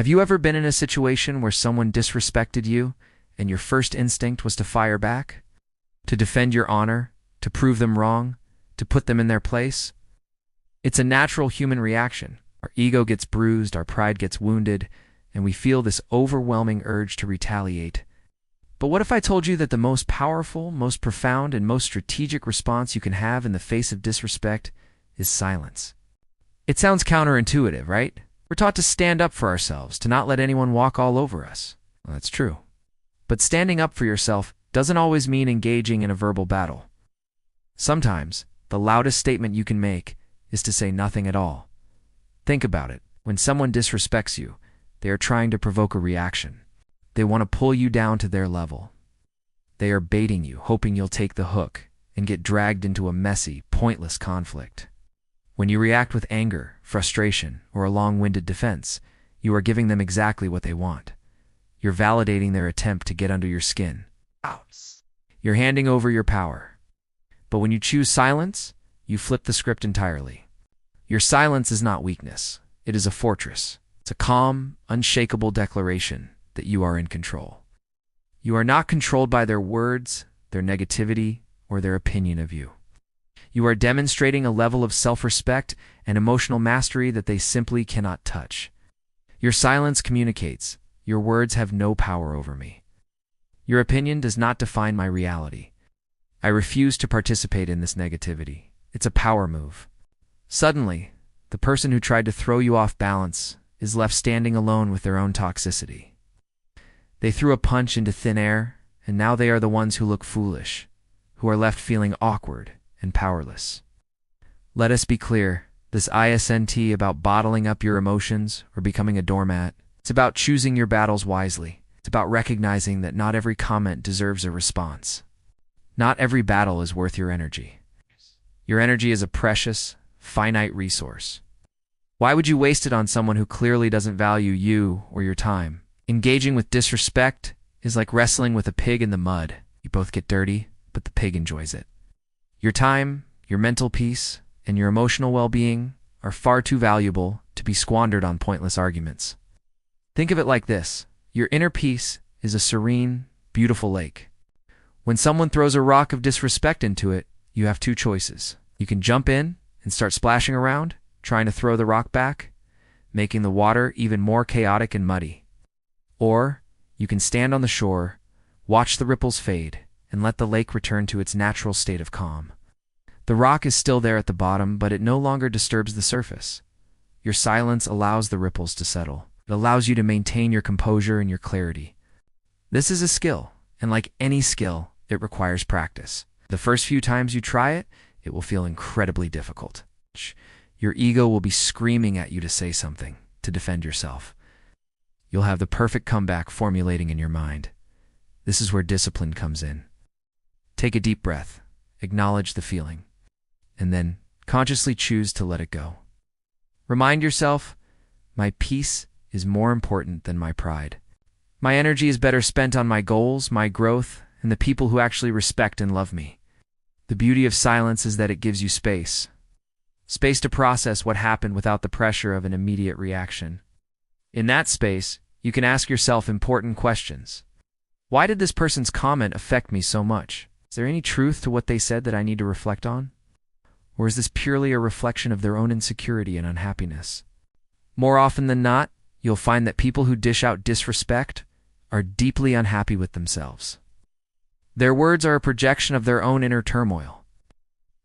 Have you ever been in a situation where someone disrespected you and your first instinct was to fire back? To defend your honor? To prove them wrong? To put them in their place? It's a natural human reaction. Our ego gets bruised, our pride gets wounded, and we feel this overwhelming urge to retaliate. But what if I told you that the most powerful, most profound, and most strategic response you can have in the face of disrespect is silence? It sounds counterintuitive, right? We're taught to stand up for ourselves, to not let anyone walk all over us. Well, that's true. But standing up for yourself doesn't always mean engaging in a verbal battle. Sometimes, the loudest statement you can make is to say nothing at all. Think about it. When someone disrespects you, they are trying to provoke a reaction. They want to pull you down to their level. They are baiting you, hoping you'll take the hook and get dragged into a messy, pointless conflict. When you react with anger, frustration, or a long-winded defense, you are giving them exactly what they want. You're validating their attempt to get under your skin. You're handing over your power. But when you choose silence, you flip the script entirely. Your silence is not weakness. It is a fortress. It's a calm, unshakable declaration that you are in control. You are not controlled by their words, their negativity, or their opinion of you. You are demonstrating a level of self-respect and emotional mastery that they simply cannot touch. Your silence communicates. Your words have no power over me. Your opinion does not define my reality. I refuse to participate in this negativity. It's a power move. Suddenly, the person who tried to throw you off balance is left standing alone with their own toxicity. They threw a punch into thin air, and now they are the ones who look foolish, who are left feeling awkward and powerless. Let us be clear, this isn't about bottling up your emotions or becoming a doormat. It's about choosing your battles wisely. It's about recognizing that not every comment deserves a response. Not every battle is worth your energy. Your energy is a precious, finite resource. Why would you waste it on someone who clearly doesn't value you or your time? Engaging with disrespect is like wrestling with a pig in the mud. You both get dirty, but the pig enjoys it. Your time, your mental peace, and your emotional well-being are far too valuable to be squandered on pointless arguments. Think of it like this. Your inner peace is a serene, beautiful lake. When someone throws a rock of disrespect into it, you have two choices. You can jump in and start splashing around, trying to throw the rock back, making the water even more chaotic and muddy. Or you can stand on the shore, watch the ripples fade, and let the lake return to its natural state of calm. The rock is still there at the bottom, but it no longer disturbs the surface. Your silence allows the ripples to settle. It allows you to maintain your composure and your clarity. This is a skill, and like any skill, it requires practice. The first few times you try it, it will feel incredibly difficult. Your ego will be screaming at you to say something, to defend yourself. You'll have the perfect comeback formulating in your mind. This is where discipline comes in. Take a deep breath, acknowledge the feeling, and then consciously choose to let it go. Remind yourself, my peace is more important than my pride. My energy is better spent on my goals, my growth, and the people who actually respect and love me. The beauty of silence is that it gives you space. Space to process what happened without the pressure of an immediate reaction. In that space, you can ask yourself important questions. Why did this person's comment affect me so much? Is there any truth to what they said that I need to reflect on? Or is this purely a reflection of their own insecurity and unhappiness? More often than not, you'll find that people who dish out disrespect are deeply unhappy with themselves. Their words are a projection of their own inner turmoil.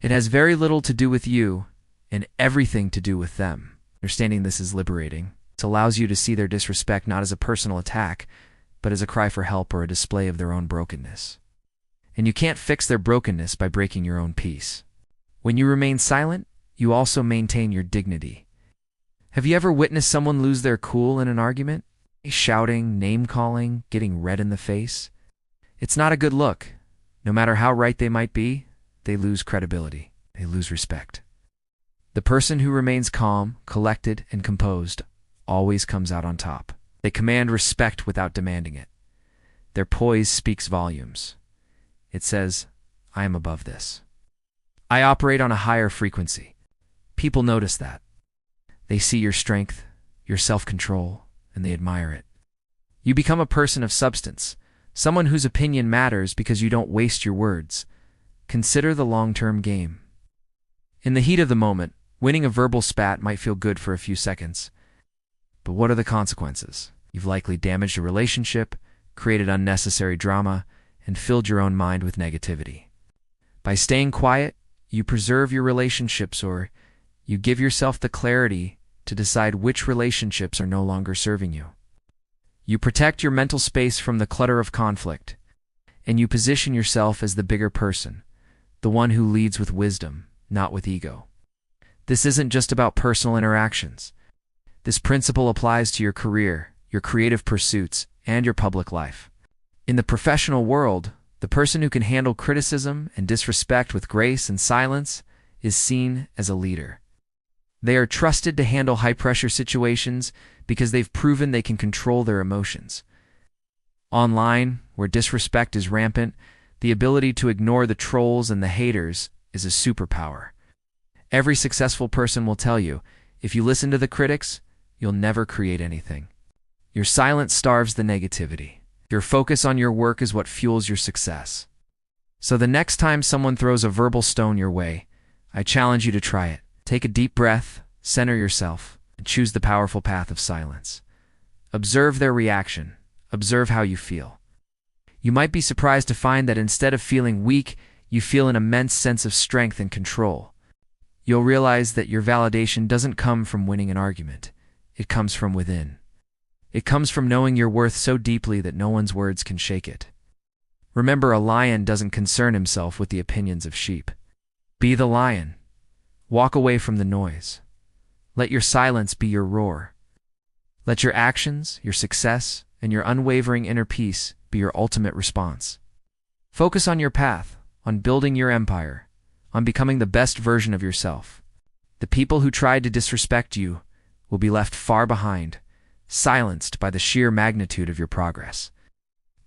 It has very little to do with you and everything to do with them. Understanding this is liberating. It allows you to see their disrespect not as a personal attack, but as a cry for help or a display of their own brokenness. And you can't fix their brokenness by breaking your own peace. When you remain silent, you also maintain your dignity. Have you ever witnessed someone lose their cool in an argument? Shouting, name-calling, getting red in the face? It's not a good look. No matter how right they might be, they lose credibility. They lose respect. The person who remains calm, collected, and composed always comes out on top. They command respect without demanding it. Their poise speaks volumes. It says, I am above this. I operate on a higher frequency. People notice that. They see your strength, your self-control, and they admire it. You become a person of substance, someone whose opinion matters because you don't waste your words. Consider the long-term game. In the heat of the moment, winning a verbal spat might feel good for a few seconds. But what are the consequences? You've likely damaged a relationship, created unnecessary drama, and filled your own mind with negativity. By staying quiet, you preserve your relationships, or you give yourself the clarity to decide which relationships are no longer serving you. You protect your mental space from the clutter of conflict, and you position yourself as the bigger person, the one who leads with wisdom, not with ego. This isn't just about personal interactions. This principle applies to your career, your creative pursuits, and your public life. In the professional world, the person who can handle criticism and disrespect with grace and silence is seen as a leader. They are trusted to handle high-pressure situations because they've proven they can control their emotions. Online, where disrespect is rampant, the ability to ignore the trolls and the haters is a superpower. Every successful person will tell you, if you listen to the critics, you'll never create anything. Your silence starves the negativity. Your focus on your work is what fuels your success. So the next time someone throws a verbal stone your way, I challenge you to try it. Take a deep breath, center yourself, and choose the powerful path of silence. Observe their reaction. Observe how you feel. You might be surprised to find that instead of feeling weak, you feel an immense sense of strength and control. You'll realize that your validation doesn't come from winning an argument. It comes from within. It comes from knowing your worth so deeply that no one's words can shake it. Remember, a lion doesn't concern himself with the opinions of sheep. Be the lion. Walk away from the noise. Let your silence be your roar. Let your actions, your success, and your unwavering inner peace be your ultimate response. Focus on your path, on building your empire, on becoming the best version of yourself. The people who tried to disrespect you will be left far behind, silenced by the sheer magnitude of your progress.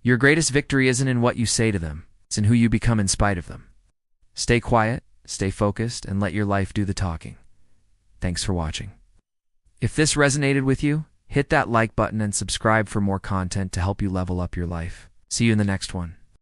Your greatest victory isn't in what you say to them, it's in who you become in spite of them. Stay quiet, stay focused, and let your life do the talking. Thanks for watching. If this resonated with you, hit that like button and subscribe for more content to help you level up your life. See you in the next one.